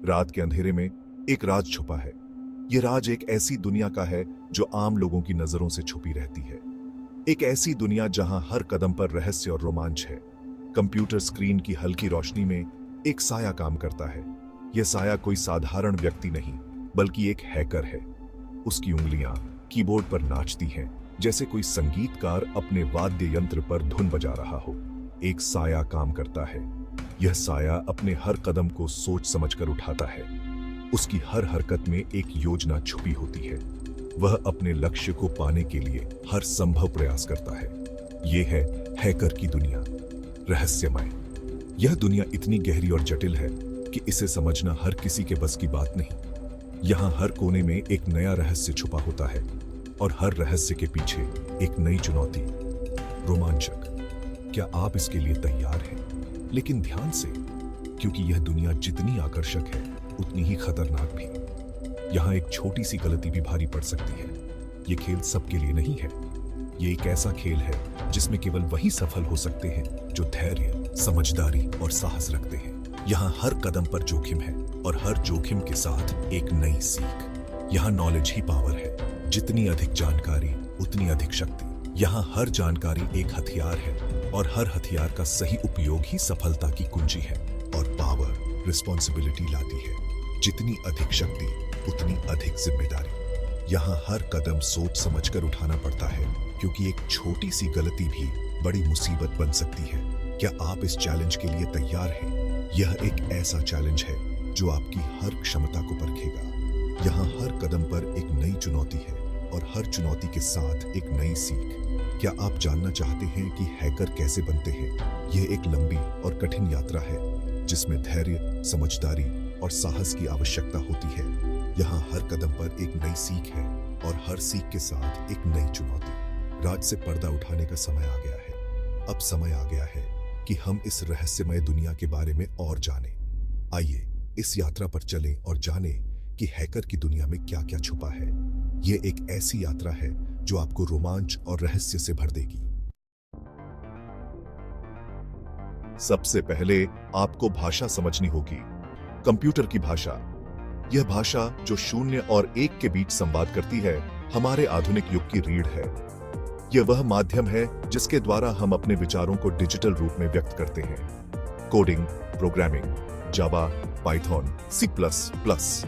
रात के अंधेरे में एक राज छुपा है। यह राज एक ऐसी दुनिया का है जो आम लोगों की नजरों से छुपी रहती है। एक ऐसी दुनिया जहां हर कदम पर रहस्य और रोमांच है। कंप्यूटर स्क्रीन की हल्की रोशनी में एक साया काम करता है। यह साया कोई साधारण व्यक्ति नहीं, बल्कि एक हैकर है। उसकी उंगलियां कीबोर्ड पर नाचती हैं, जैसे कोई संगीतकार अपने वाद्य यंत्र पर धुन बजा रहा हो। एक साया काम करता है। यह साया अपने हर कदम को सोच समझकर उठाता है। उसकी हर हरकत में एक योजना छुपी होती है। वह अपने लक्ष्य को पाने के लिए हर संभव प्रयास करता है। यह है हैकर की दुनिया, रहस्यमय। यह दुनिया इतनी गहरी और जटिल है कि इसे समझना हर किसी के बस की बात नहीं। यहाँ हर कोने में एक नया रहस्य छुपा होता है और हर रहस्य के पीछे एक नई चुनौती। रोमांचक। क्या आप इसके लिए तैयार हैं? लेकिन ध्यान से, क्योंकि यह दुनिया जितनी आकर्षक है उतनी ही खतरनाक भी। यहाँ एक छोटी सी गलती भी भारी पड़ सकती है। ये खेल सबके लिए नहीं है। ये एक ऐसा खेल है जिसमें केवल वही सफल हो सकते हैं जो धैर्य, समझदारी और साहस रखते हैं। यहाँ हर कदम पर जोखिम है और हर जोखिम के साथ एक नई सीख। यहाँ नॉलेज ही पावर है। जितनी अधिक जानकारी उतनी अधिक शक्ति। यहाँ हर जानकारी एक हथियार है और हर हथियार का सही उपयोग ही सफलता की कुंजी है। और पावर रिस्पॉन्सिबिलिटी लाती है। जितनी अधिक शक्ति उतनी अधिक जिम्मेदारी। यहाँ हर कदम सोच समझकर उठाना पड़ता है, क्योंकि एक छोटी सी गलती भी बड़ी मुसीबत बन सकती है। क्या आप इस चैलेंज के लिए तैयार हैं? यह एक ऐसा चैलेंज है जो आपकी हर क्षमता को परखेगा। यहाँ हर कदम पर एक नई चुनौती है और हर चुनौती के साथ एक नई सीख। क्या आप जानना चाहते हैं कि हैकर कैसे बनते हैं? यह एक लंबी और कठिन यात्रा है जिसमें धैर्य, समझदारी और साहस की आवश्यकता होती है। यहाँ हर कदम पर एक नई सीख है और हर सीख के साथ एक नई चुनौती। राज से पर्दा उठाने का समय आ गया है। अब समय आ गया है कि हम इस रहस्यमय दुनिया के बारे में और जानें। आइए इस यात्रा पर चलें और जानें कि हैकर की दुनिया में क्या क्या छुपा है। ये एक ऐसी यात्रा है जो आपको रोमांच और रहस्य से भर देगी। सबसे पहले आपको भाषा समझनी होगी। कंप्यूटर की भाषा। यह भाषा जो 0 और 1 के बीच संवाद करती है, हमारे आधुनिक युग की रीढ़ है। यह वह माध्यम है जिसके द्वारा हम अपने विचारों को डिजिटल रूप में व्यक्त करते हैं। कोडिंग, प्रोग्रामिंग, जावा, पाइथन, C++।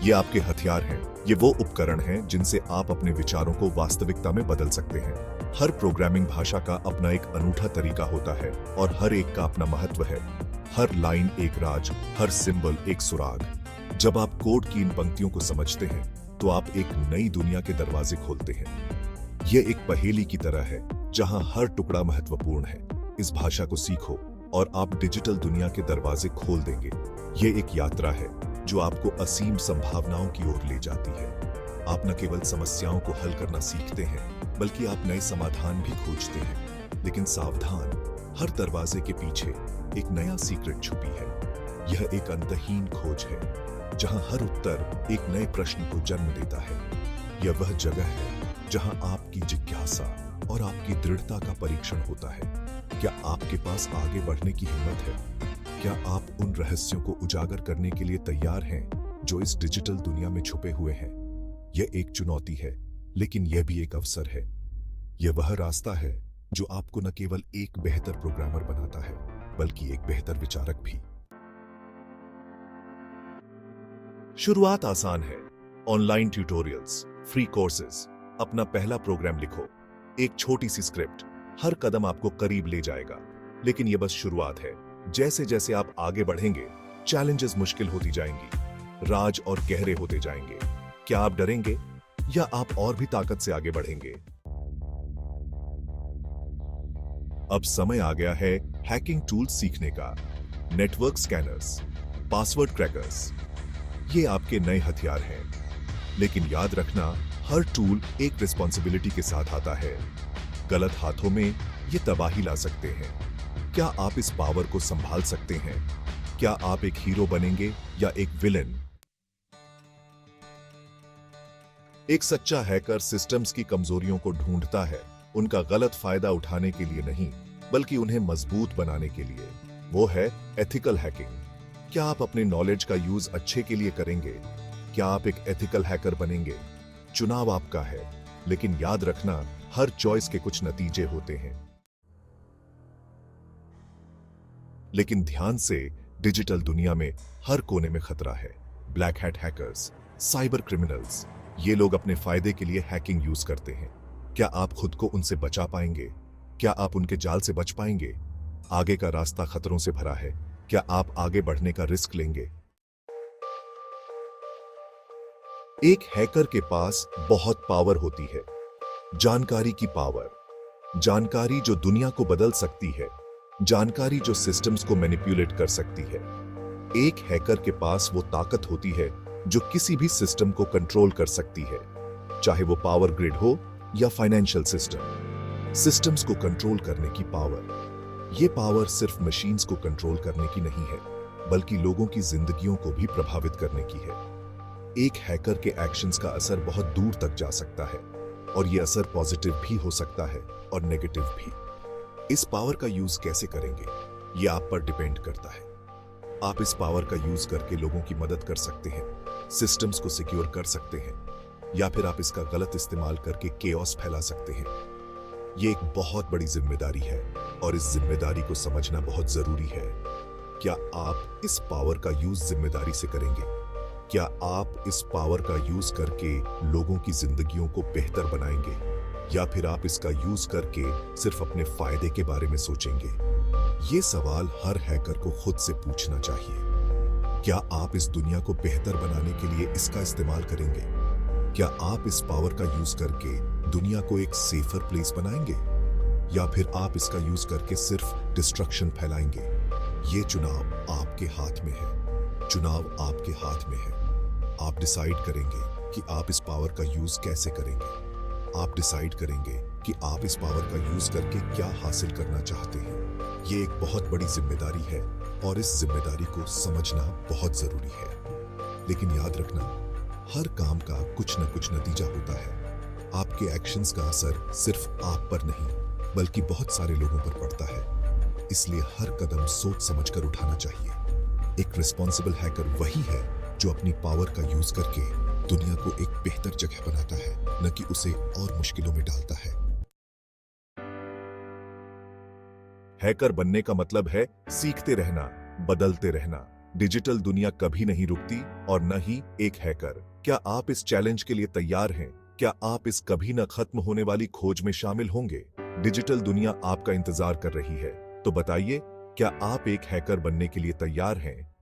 ये आपके हथियार हैं। ये वो उपकरण हैं जिनसे आप अपने विचारों को वास्तविकता में बदल सकते हैं। हर प्रोग्रामिंग भाषा का अपना एक अनूठा तरीका होता है और हर एक का अपना महत्व है। हर लाइन एक राज, हर सिंबल एक सुराग। जब आप कोड की इन पंक्तियों को समझते हैं तो आप एक नई दुनिया के दरवाजे खोलते हैं। यह एक पहेली की तरह है जहां हर टुकड़ा महत्वपूर्ण है। इस भाषा को सीखो और आप डिजिटल दुनिया के दरवाजे खोल देंगे। यह एक यात्रा है जो आपको असीम संभावनाओं की ओर ले जाती है। आप न केवल समस्याओं को हल करना सीखते हैं, बल्कि आप नए समाधान भी खोजते हैं। लेकिन सावधान, हर दरवाजे के पीछे एक नया सीक्रेट छुपी है। यह एक अंतहीन खोज है जहां हर उत्तर एक नए प्रश्न को जन्म देता है। यह वह जगह है जहां आपकी जिज्ञासा और आपकी दृढ़ता का परीक्षण होता है। क्या आपके पास आगे बढ़ने की हिम्मत है? क्या आप उन रहस्यों को उजागर करने के लिए तैयार हैं जो इस डिजिटल दुनिया में छुपे हुए हैं? यह एक चुनौती है, लेकिन यह भी एक अवसर है। यह वह रास्ता है जो आपको न केवल एक बेहतर प्रोग्रामर बनाता है, बल्कि एक बेहतर विचारक भी। शुरुआत आसान है। Online tutorials, free courses. अपना पहला प्रोग्राम लिखो। एक छोटी सी स्क्रिप्ट। हर कदम आपको करीब ले जाएगा, लेकिन यह बस शुरुआत है। जैसे जैसे आप आगे बढ़ेंगे, चैलेंजेस मुश्किल होती जाएंगी, राज और गहरे होते जाएंगे। क्या आप डरेंगे या आप और भी ताकत से आगे बढ़ेंगे? अब समय आ गया है हैकिंग टूल्स सीखने का। नेटवर्क स्कैनर्स, पासवर्ड क्रैकर्स, ये आपके नए हथियार हैं। लेकिन याद रखना, हर टूल एक रिस्पॉन्सिबिलिटी के साथ आता है। गलत हाथों में ये तबाही ला सकते हैं। क्या आप इस पावर को संभाल सकते हैं? क्या आप एक हीरो बनेंगे या एक विलेन? एक सच्चा हैकर सिस्टम्स की कमजोरियों को ढूंढता है, उनका गलत फायदा उठाने के लिए नहीं, बल्कि उन्हें मजबूत बनाने के लिए। वो है एथिकल हैकिंग। क्या आप अपने नॉलेज का यूज अच्छे के लिए करेंगे? क्या आप एक एथिकल हैकर बनेंगे? चुनाव आपका है, लेकिन याद रखना, हर चॉइस के कुछ नतीजे होते हैं। लेकिन ध्यान से, डिजिटल दुनिया में हर कोने में खतरा है। Black hat hackers, cyber criminals, ये लोग अपने फायदे के लिए हैकिंग यूज करते हैं। क्या आप खुद को उनसे बचा पाएंगे? क्या आप उनके जाल से बच पाएंगे? आगे का रास्ता खतरों से भरा है। क्या आप आगे बढ़ने का रिस्क लेंगे? एक हैकर के पास बहुत पावर होती है। जानकारी की पावर, जानकारी जो दुनिया को बदल सकती है, जानकारी जो सिस्टम्स को मैनिपुलेट कर सकती है। एक हैकर के पास वो ताकत होती है जो किसी भी सिस्टम को कंट्रोल कर सकती है, चाहे वो पावर ग्रिड हो या फाइनेंशियल सिस्टम। सिस्टम्स को कंट्रोल करने की पावर, ये पावर सिर्फ मशीन्स को कंट्रोल करने की नहीं है, बल्कि लोगों की जिंदगियों को भी प्रभावित करने की है। एक हैकर के एक्शंस का असर बहुत दूर तक जा सकता है, और ये असर पॉजिटिव भी हो सकता है और नेगेटिव भी। इस पावर का यूज कैसे करेंगे, ये आप पर डिपेंड करता है। आप इस पावर का यूज करके लोगों की मदद कर सकते हैं, सिस्टम्स को सिक्योर कर सकते हैं, या फिर आप इसका गलत इस्तेमाल करके केओस फैला सकते हैं। ये एक बहुत बड़ी जिम्मेदारी है, और इस जिम्मेदारी को समझना बहुत जरूरी है। क्या आप इस पावर का यूज जिम्मेदारी से करेंगे? क्या आप इस पावर का यूज करके लोगों की जिंदगियों को बेहतर बनाएंगे, या फिर आप इसका यूज करके सिर्फ अपने फायदे के बारे में सोचेंगे? ये सवाल हर हैकर को खुद से पूछना चाहिए। क्या आप इस दुनिया को बेहतर बनाने के लिए इसका इस्तेमाल करेंगे? क्या आप इस पावर का यूज करके दुनिया को एक सेफर प्लेस बनाएंगे, या फिर आप इसका यूज करके सिर्फ डिस्ट्रक्शन फैलाएंगे? ये चुनाव आपके हाथ में है। चुनाव आपके हाथ में है। आप डिसाइड करेंगे कि आप इस पावर का यूज कैसे करेंगे। आप डिसाइड करेंगे कि आप इस पावर का यूज करके क्या हासिल करना चाहते हैं। ये एक बहुत बड़ी जिम्मेदारी है, और इस जिम्मेदारी को समझना बहुत जरूरी है। लेकिन याद रखना, हर काम का कुछ न कुछ नतीजा होता है। आपके एक्शंस का असर सिर्फ आप पर नहीं, बल्कि बहुत सारे लोगों पर पड़ता है। इसलिए हर कदम सोच समझकर उठाना चाहिए। एक रिस्पॉन्सिबल हैकर वही है जो अपनी पावर का यूज करके दुनिया को एक बेहतर जगह बनाता है, न कि उसे और मुश्किलों में डालता है। हैकर बनने का मतलब है सीखते रहना, बदलते रहना। डिजिटल दुनिया कभी नहीं रुकती, और न ही एक हैकर। क्या आप इस चैलेंज के लिए तैयार हैं? क्या आप इस कभी न खत्म होने वाली खोज में शामिल होंगे? डिजिटल दुनिया आपका इंतजार कर रही है, तो बताइए, क्या आप एक हैकर बनने के लिए तैयार हैं?